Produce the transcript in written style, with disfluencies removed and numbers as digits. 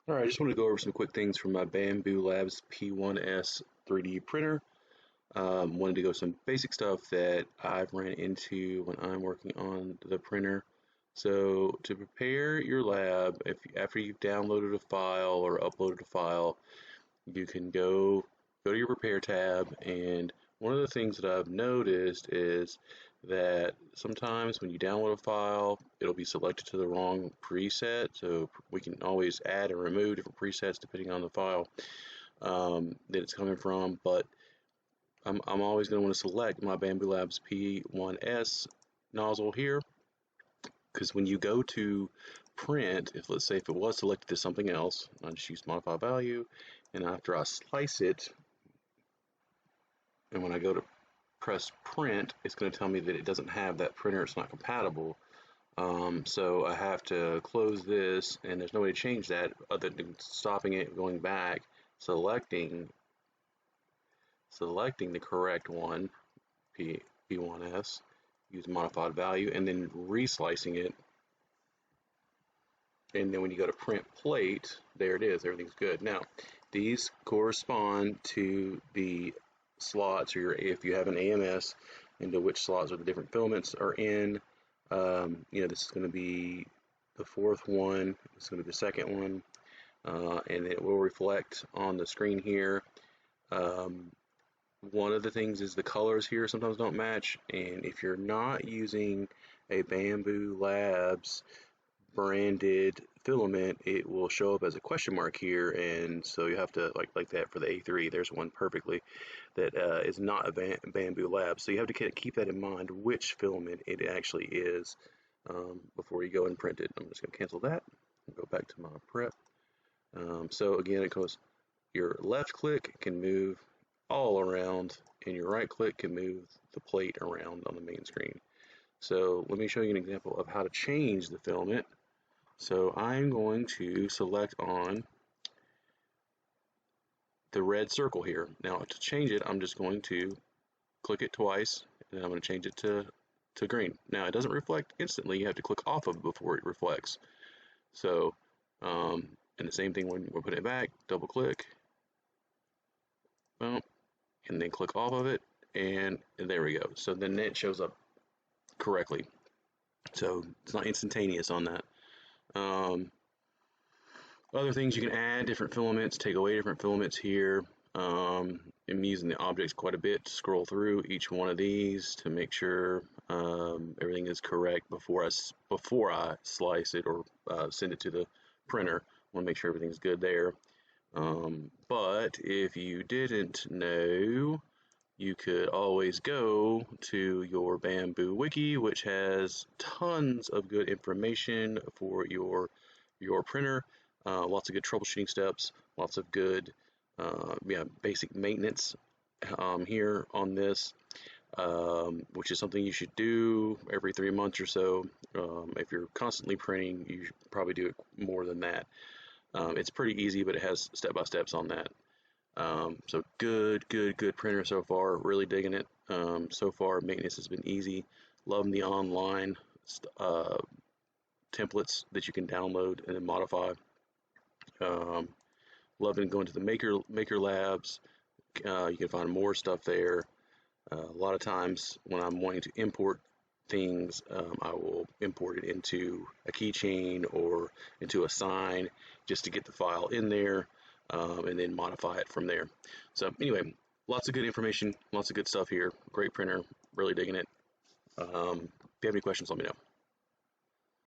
All right, I just want to go over some quick things from my Bambu Labs P1S 3D printer. Wanted to go some basic stuff that I've ran into when I'm working on the printer. So to prepare your lab, if after you've downloaded a file or uploaded a file, you can go to your prepare tab, and one of the things that I've noticed is that sometimes when you download a file, it'll be selected to the wrong preset. So we can always add and remove different presets depending on the file that it's coming from. But I'm always going to want to select my Bambu Labs P1S nozzle here, because when you go to print, if let's say if it was selected to something else, I just use modify value, and after I slice it, and when I go to press print, it's going to tell me that it doesn't have that printer, it's not compatible. So I have to close this, and there's no way to change that other than stopping it, going back, selecting the correct one, P1S, use modified value, and then reslicing it. And then when you go to print plate, there it is, everything's good. Now, these correspond to the slots, or if you have an AMS, into which slots or the different filaments are in. This is going to be the fourth one, it's going to be the second one, and it will reflect on the screen here. One of the things is the colors here sometimes don't match, and if you're not using a Bambu Labs branded filament, it will show up as a question mark here, and so you have to like that for the A3. There's one perfectly that is not a Bambu Lab, so you have to kind of keep that in mind which filament it actually is before you go and print it. I'm just going to cancel that and go back to my prep. So again, it goes, your left click can move all around, and your right click can move the plate around on the main screen. So let me show you an example of how to change the filament. So I'm going to select on the red circle here. Now to change it, I'm just going to click it twice, and then I'm going to change it to green. Now it doesn't reflect instantly, you have to click off of it before it reflects. So, and the same thing when we're putting it back, double click, boom, and then click off of it, and there we go. So then it shows up correctly. So it's not instantaneous on that. Other things you can add different filaments, take away different filaments here. I'm using the objects quite a bit to scroll through each one of these to make sure everything is correct before I slice it or send it to the printer. I want to make sure everything's good there. But if you didn't know, you could always go to your Bambu wiki, which has tons of good information for your printer. Lots of good troubleshooting steps, lots of good basic maintenance here on this, which is something you should do every 3 months or so. If you're constantly printing, you should probably do it more than that. It's pretty easy, but it has step-by-steps on that. So good printer so far. Really digging it. So far, maintenance has been easy. Loving the online templates that you can download and then modify. Loving going to the maker labs. You can find more stuff there. A lot of times when I'm wanting to import things, I will import it into a keychain or into a sign just to get the file in there, and then modify it from there. So anyway, lots of good information, lots of good stuff here. Great printer, really digging it. If you have any questions, let me know.